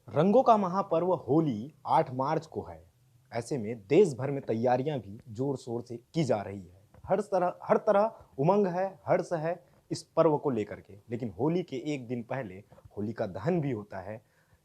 रंगों का महापर्व होली 8 मार्च को है। ऐसे में देश भर में तैयारियां भी जोर शोर से की जा रही है। हर तरह उमंग है, हर्ष है इस पर्व को लेकर के। लेकिन होली के एक दिन पहले होलिका दहन भी होता है।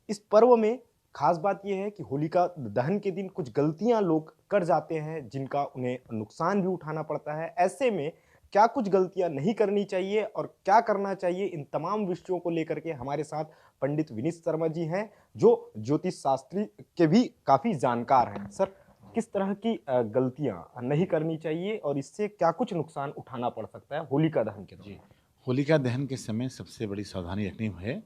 इस पर्व में खास बात यह है कि होलिका दहन के दिन कुछ गलतियां लोग कर जाते हैं, जिनका उन्हें नुकसान भी उठाना पड़ता है। ऐसे में क्या कुछ गलतियां नहीं करनी चाहिए और क्या करना चाहिए, इन तमाम विषयों को लेकर के हमारे साथ पंडित विनीत शर्मा जी हैं, जो ज्योतिष शास्त्री के भी काफी जानकार हैं। सर, किस तरह की गलतियां नहीं करनी चाहिए और इससे क्या कुछ नुकसान उठाना पड़ सकता है होलिका दहन के जी, दौरान? होलिका दहन के समय सबसे बड़ी सावधानी रखनी है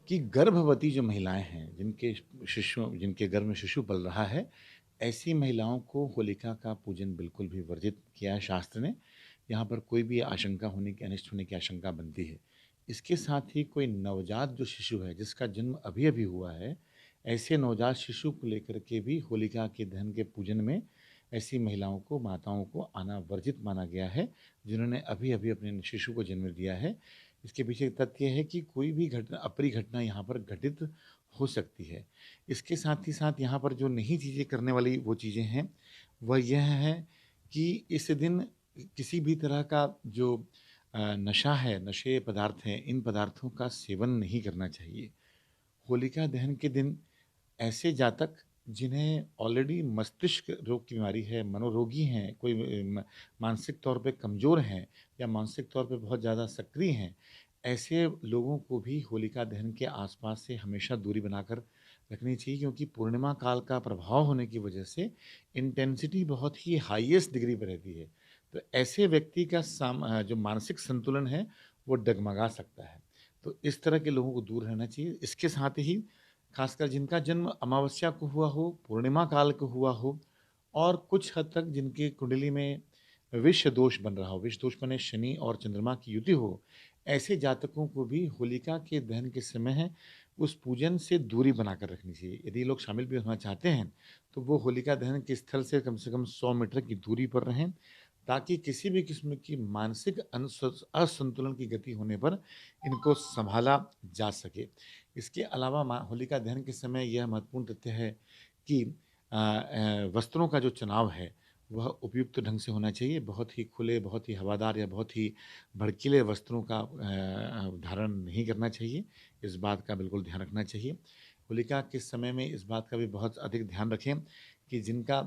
कि गर्भवती जो महिलाएँ हैं, जिनके गर्भ में शिशु पल रहा है, ऐसी महिलाओं को होलिका का पूजन बिल्कुल भी वर्जित किया है शास्त्र ने। यहाँ पर कोई भी आशंका होने की अनिष्ट होने की आशंका बनती है। इसके साथ ही कोई नवजात जो शिशु है, जिसका जन्म अभी-अभी हुआ है, ऐसे नवजात शिशु को लेकर के भी होलिका के दहन के पूजन में ऐसी महिलाओं को, माताओं को आना वर्जित माना गया है, जिन्होंने अभी-अभी अपने शिशु को जन्म दिया है। इसके पीछे एक तथ्य है कि कोई भी घटना अप्रिय घटना यहाँ पर घटित हो सकती है। इसके साथ ही साथ यहाँ पर जो नहीं चीज़ें करने वाली वो चीज़ें हैं, वह यह है कि इस दिन किसी भी तरह का जो नशा है, नशीले पदार्थ हैं, इन पदार्थों का सेवन नहीं करना चाहिए। होलिका दहन के दिन ऐसे जातक जिन्हें ऑलरेडी मस्तिष्क रोग की बीमारी है, मनोरोगी हैं, कोई मानसिक तौर पे कमज़ोर हैं या मानसिक तौर पे बहुत ज़्यादा सक्रिय हैं, ऐसे लोगों को भी होलिका दहन के आसपास से हमेशा दूरी बनाकर रखनी चाहिए, क्योंकि पूर्णिमा काल का प्रभाव होने की वजह से इंटेंसिटी बहुत ही हाईएस्ट डिग्री पे रहती है। तो ऐसे व्यक्ति का जो मानसिक संतुलन है, वो डगमगा सकता है। तो इस तरह के लोगों को दूर रहना चाहिए। इसके साथ ही खासकर जिनका जन्म अमावस्या को हुआ हो, पूर्णिमा काल को हुआ हो और कुछ हद तक जिनकी कुंडली में विष दोष बन रहा हो, विष दोष माने शनि और चंद्रमा की युति हो, ऐसे जातकों को भी होलिका के दहन के समय है उस पूजन से दूरी बनाकर रखनी चाहिए। यदि लोग शामिल भी होना चाहते हैं, तो वो होलिका दहन के स्थल से कम 100 मीटर की दूरी पर रहें, ताकि किसी भी किस्म की मानसिक असंतुलन की गति होने पर इनको सँभाला जा सके। इसके अलावा होलिका दहन के समय यह महत्वपूर्ण तथ्य है कि वस्त्रों का जो चुनाव है, वह उपयुक्त ढंग से होना चाहिए। बहुत ही खुले, बहुत ही हवादार या बहुत ही भड़कीले वस्त्रों का धारण नहीं करना चाहिए। इस बात का बिल्कुल ध्यान रखना चाहिए। होलिका के समय में इस बात का भी बहुत अधिक ध्यान रखें कि जिनका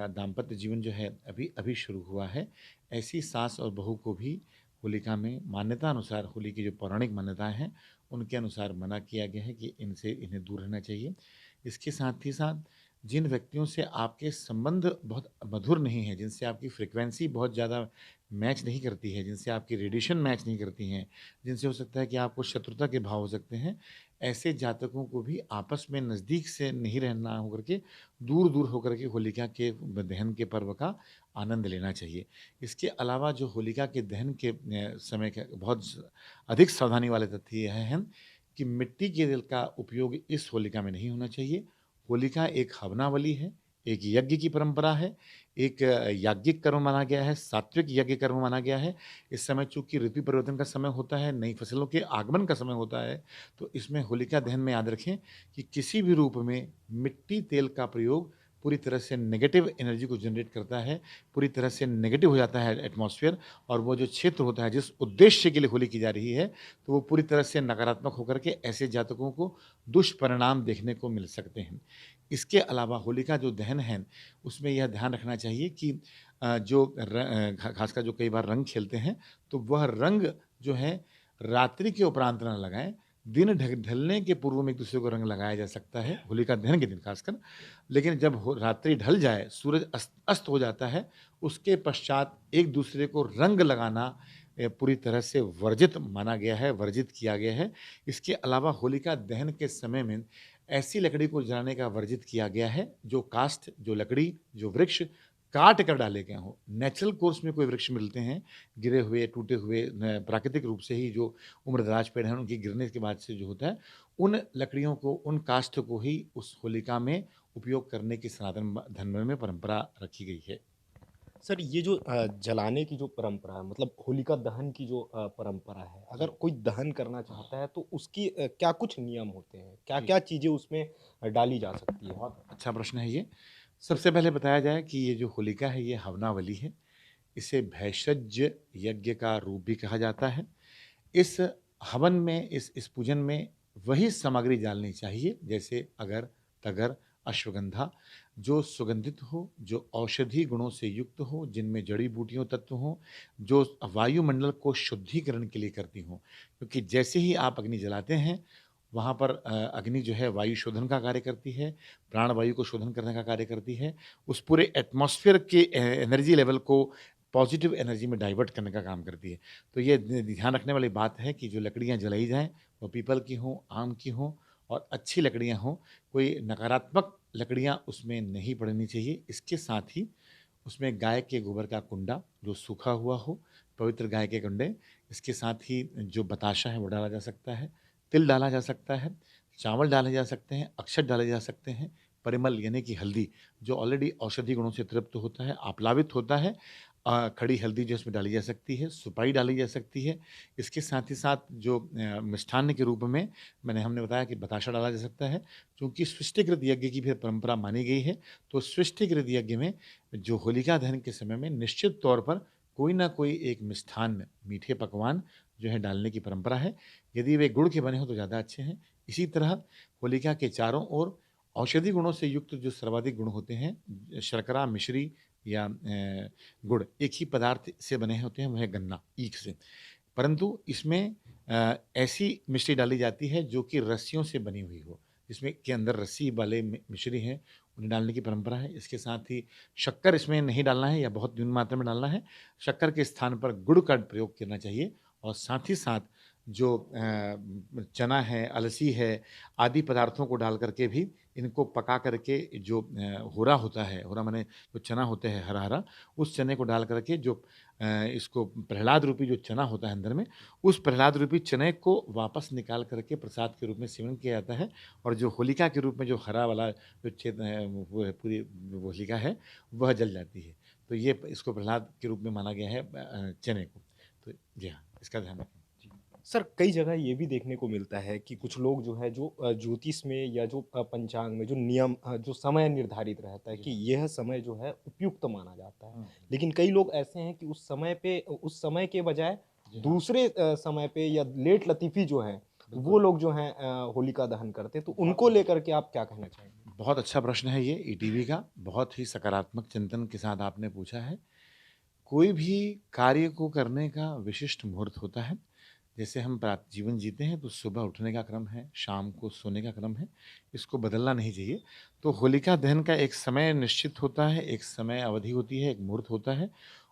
दाम्पत्य जीवन जो है अभी-अभी शुरू हुआ है, ऐसी सास और बहू को भी होलिका में मान्यता अनुसार, होली की जो पौराणिक मान्यताएँ हैं, उनके अनुसार मना किया गया है कि इन्हें दूर रहना चाहिए। इसके साथ ही साथ जिन व्यक्तियों से आपके संबंध बहुत मधुर नहीं है, जिनसे आपकी फ्रीक्वेंसी बहुत ज़्यादा मैच नहीं करती है, जिनसे आपकी रेडिएशन मैच नहीं करती हैं, जिनसे हो सकता है कि आपको शत्रुता के भाव हो सकते हैं, ऐसे जातकों को भी आपस में नज़दीक से नहीं रहना होकर के दूर-दूर होकर के होलिका के दहन के पर्व का आनंद लेना चाहिए। इसके अलावा जो होलिका के दहन के समय के बहुत अधिक सावधानी वाले तथ्य यह हैं कि मिट्टी के तेल का उपयोग इस होलिका में नहीं होना चाहिए। होलिका एक हवनावली है, एक यज्ञ की परंपरा है, एक याज्ञिक कर्म माना गया है, सात्विक यज्ञ कर्म माना गया है। इस समय चूँकि ऋतु परिवर्तन का समय होता है, नई फसलों के आगमन का समय होता है, तो इसमें होलिका दहन में याद रखें कि किसी भी रूप में मिट्टी तेल का प्रयोग पूरी तरह से नेगेटिव एनर्जी को जनरेट करता है, पूरी तरह से नेगेटिव हो जाता है एटमॉस्फेयर, और वो जो क्षेत्र होता है, जिस उद्देश्य के लिए होली की जा रही है, तो वो पूरी तरह से नकारात्मक होकर के ऐसे जातकों को दुष्परिणाम देखने को मिल सकते हैं। इसके अलावा होलिका जो दहन है, उसमें यह ध्यान रखना चाहिए कि खासकर जो कई बार रंग खेलते हैं, तो वह रंग जो है रात्रि के उपरांत ना लगाएँ। दिन ढलने के पूर्व में एक-दूसरे को रंग लगाया जा सकता है, होलिका दहन के दिन खासकर। लेकिन जब हो रात्रि ढल जाए, सूरज अस्त अस्त हो जाता है, उसके पश्चात एक-दूसरे को रंग लगाना पूरी तरह से वर्जित माना गया है, वर्जित किया गया है। इसके अलावा होलिका दहन के समय में ऐसी लकड़ी को जलाने का वर्जित किया गया है, जो काष्ठ, जो लकड़ी, जो वृक्ष काट कर डाले गए हों। नेचुरल कोर्स में कोई वृक्ष मिलते हैं, गिरे हुए, टूटे हुए, प्राकृतिक रूप से ही जो उम्रदराज पेड़ हैं, उनके गिरने के बाद से जो होता है, उन लकड़ियों को, उन काष्ठ को ही उस होलिका में उपयोग करने की सनातन धर्म में परंपरा रखी गई है। सर ये जो जलाने की जो परंपरा है मतलब होलिका दहन की जो परंपरा है, अगर जी, कोई दहन करना चाहता है तो उसकी क्या कुछ नियम होते हैं? जी। क्या-क्या चीज़ें उसमें डाली जा सकती है? बहुत अच्छा प्रश्न है ये। सबसे पहले बताया जाए कि ये जो होलिका है ये हवनावली है। इसे भैषज यज्ञ का रूप भी कहा जाता है। इस हवन में इस पूजन में वही सामग्री डालनी चाहिए जैसे अगर, तगर, अश्वगंधा जो सुगंधित हो, जो औषधि गुणों से युक्त हो, जिनमें जड़ी-बूटियों तत्व हों, जो वायुमंडल को शुद्धिकरण के लिए करती हों। क्योंकि जैसे ही आप अग्नि जलाते हैं, वहाँ पर अग्नि जो है वायु शोधन का कार्य करती है, प्राणवायु को शोधन करने का कार्य करती है, उस पूरे एटमॉस्फेयर के एनर्जी लेवल को पॉजिटिव एनर्जी में डाइवर्ट करने का काम करती है। तो ये ध्यान रखने वाली बात है कि जो लकड़ियाँ जलाई जाएँ, वो पीपल की हों, आम की हों और अच्छी लकड़ियाँ हों। कोई नकारात्मक लकड़ियाँ उसमें नहीं पड़नी चाहिए। इसके साथ ही उसमें गाय के गोबर का कुंडा जो सूखा हुआ हो, पवित्र गाय के कुंडे, इसके साथ ही जो बताशा है वो डाला जा सकता है, तिल डाला जा सकता है, चावल डाले जा सकते हैं, अक्षत डाले जा सकते हैं, परिमल यानी कि हल्दी जो ऑलरेडी औषधि गुणों से तृप्त होता है, आप्लावित होता है, खड़ी हल्दी जो इसमें डाली जा सकती है, सुपारी डाली जा सकती है। इसके साथ ही साथ जो मिष्ठान्न के रूप में हमने बताया कि बताशा डाला जा सकता है। चूँकि सृष्टिकृत यज्ञ की भी परंपरा मानी गई है, तो सृष्टिकृत यज्ञ में जो होलिका दहन के समय में निश्चित तौर पर कोई ना कोई एक मिष्ठान्न, मीठे पकवान जो है डालने की परंपरा है। यदि वे गुड़ के बने हों तो ज़्यादा अच्छे हैं। इसी तरह होलिका के चारों ओर औषधि गुणों से युक्त जो सर्वाधिक गुण होते हैं, शर्करा, मिश्री या गुड़ एक ही पदार्थ से बने होते हैं, वह है गन्ना, ईख से। परंतु इसमें ऐसी मिश्री डाली जाती है जो कि रस्सियों से बनी हुई हो, जिसमें के अंदर रस्सी वाले मिश्री हैं, उन्हें डालने की परंपरा है। इसके साथ ही शक्कर इसमें नहीं डालना है या बहुत न्यून मात्रा में डालना है। शक्कर के स्थान पर गुड़ का प्रयोग करना चाहिए और साथ ही साथ जो चना है, अलसी है, आदि पदार्थों को डाल कर के भी इनको पका करके जो होरा होता है, होरा माने जो चना होता है हरा-हरा, उस चने को डाल कर के जो इसको प्रहलाद रूपी जो चना होता है अंदर में, उस प्रहलाद रूपी चने को वापस निकाल कर के प्रसाद के रूप में सेवन किया जाता है और जो होलिका के रूप में जो हरा वाला जो वो है पूरी वो होलिका है, वह जल जाती है। तो ये इसको प्रहलाद के रूप में माना गया है चने को। तो जी हाँ, इसका ध्यान रखें। जी। सर कई जगह ये भी देखने को मिलता है कि कुछ लोग जो है जो ज्योतिष में या जो पंचांग में जो नियम जो समय निर्धारित रहता है जी कि हाँ। यह समय जो है उपयुक्त माना जाता है। हुँ, लेकिन कई लोग ऐसे हैं कि उस समय के बजाय जी हाँ, दूसरे समय पे या लेट लतीफ़ी जो हैं, बिल्कुल। वो लोग जो हैं होलिका दहन करते हैं। तो बहुत उनको लेकर के आप क्या कहना चाहेंगे? बहुत अच्छा प्रश्न है ये ईटीवी का, बहुत ही सकारात्मक चिंतन के साथ आपने पूछा है। कोई भी कार्य को करने का विशिष्ट मुहूर्त होता है। जैसे हम जीवन जीते हैं तो सुबह उठने का क्रम है, शाम को सोने का क्रम है, इसको बदलना नहीं चाहिए। तो होलिका दहन का एक समय निश्चित होता है, एक समय अवधि होती है, एक मुहूर्त होता है।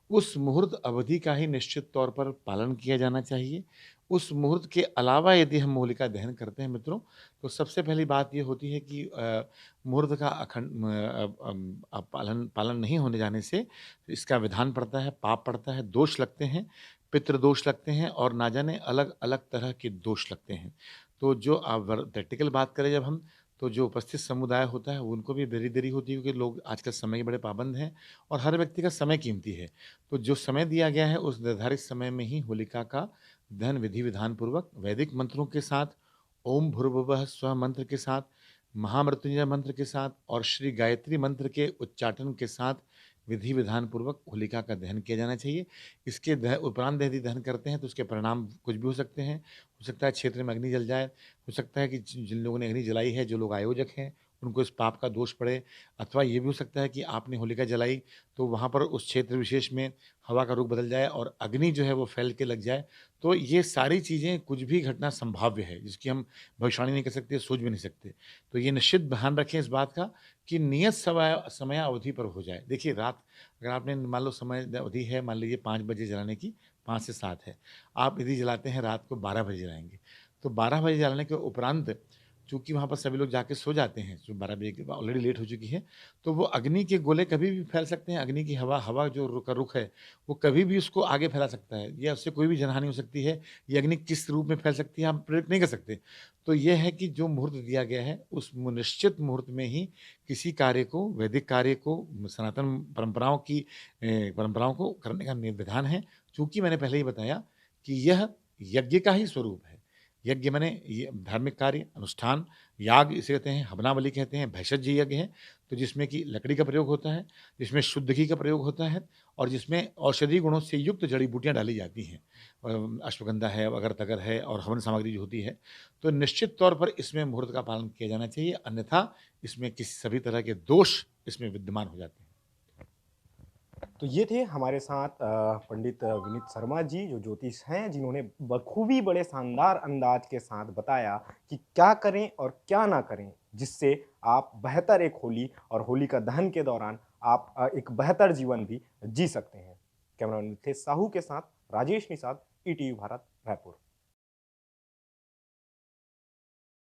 उस मुहूर्त अवधि का ही निश्चित तौर पर पालन किया जाना चाहिए। उस मुहूर्त के अलावा यदि हम होलिका दहन करते हैं मित्रों, तो सबसे पहली बात ये होती है कि मुहूर्त का पालन पालन नहीं होने जाने से इसका विधान पड़ता है, पाप पड़ता है, दोष लगते हैं, पितृदोष लगते हैं और ना जाने अलग-अलग तरह के दोष लगते हैं। तो जो प्रैक्टिकल बात करें जब हम, तो जो उपस्थित समुदाय होता है उनको भी देरी-देरी होती है क्योंकि लोग आजकल समय के बड़े पाबंद हैं और हर व्यक्ति का समय कीमती है। तो जो समय दिया गया है उस निर्धारित समय में ही होलिका का दहन विधि-विधान पूर्वक वैदिक मंत्रों के साथ, ओम भूर्भुवः स्वः मंत्र के साथ, महामृत्युंजय मंत्र के साथ और श्री गायत्री मंत्र के उच्चाटन के साथ विधि-विधान पूर्वक होलिका का दहन किया जाना चाहिए। इसके उपरांत यदि दहन करते हैं तो उसके परिणाम कुछ भी हो सकते हैं। हो सकता है क्षेत्र में अग्नि जल जाए, हो सकता है कि जिन लोगों ने अग्नि जलाई है, जो लोग आयोजक हैं, उनको इस पाप का दोष पड़े अथवा ये भी हो सकता है कि आपने होलिका जलाई तो वहाँ पर उस क्षेत्र विशेष में हवा का रुख बदल जाए और अग्नि जो है वो फैल के लग जाए। तो ये सारी चीज़ें कुछ भी घटना संभाव्य है, जिसकी हम भविष्यवाणी नहीं कर सकते, सोच भी नहीं सकते। तो ये निश्चित ध्यान रखें इस बात का कि नियत समयावधि पर हो जाए। देखिए रात अगर आपने मान लो समय अवधि है, मान लीजिए 5 बजे जलाने की, 5 से 7 है। आप यदि जलाते हैं रात को 12 बजे जलाएँगे, तो 12 बजे जलाने के उपरांत चूँकि वहाँ पर सभी लोग जाके सो जाते हैं, जो 12 बजे के बाद ऑलरेडी लेट हो चुकी है, तो वो अग्नि के गोले कभी भी फैल सकते हैं, अग्नि की हवा हवा जो रुख है, वो कभी भी उसको आगे फैला सकता है या उससे कोई भी जनहानि हो सकती है, ये अग्नि किस रूप में फैल सकती है, हम प्रेडिक्ट नहीं कर सकते। तो ये है कि जो मुहूर्त दिया गया है, उस निश्चित मुहूर्त में ही किसी कार्य को, वैदिक कार्य को, सनातन परंपराओं को करने का विधान है। चूँकि मैंने पहले ही बताया कि यह यज्ञ का ही स्वरूप है। यज्ञ माने ये धार्मिक कार्य, अनुष्ठान, याग इसे कहते हैं, हवनावली कहते हैं, भैषज यज्ञ है, तो जिसमें कि लकड़ी का प्रयोग होता है, जिसमें शुद्ध घी का प्रयोग होता है और जिसमें औषधीय गुणों से युक्त जड़ी-बूटियाँ डाली जाती हैं। अश्वगंधा है, अगर-तगर है और हवन सामग्री जो होती है, तो निश्चित तौर पर इसमें मुहूर्त का पालन किया जाना चाहिए, अन्यथा इसमें किसी सभी तरह के दोष इसमें विद्यमान हो जाते हैं। तो ये थे हमारे साथ पंडित विनीत शर्मा जी जो ज्योतिष हैं जिन्होंने बखूबी बड़े शानदार अंदाज के साथ बताया कि क्या करें और क्या ना करें जिससे आप बेहतर एक होली और होलिका दहन के दौरान आप एक बेहतर जीवन भी जी सकते हैं। कैमरामैन मिथेश साहू के साथ राजेश निषाद, ईटीवी भारत, रायपुर।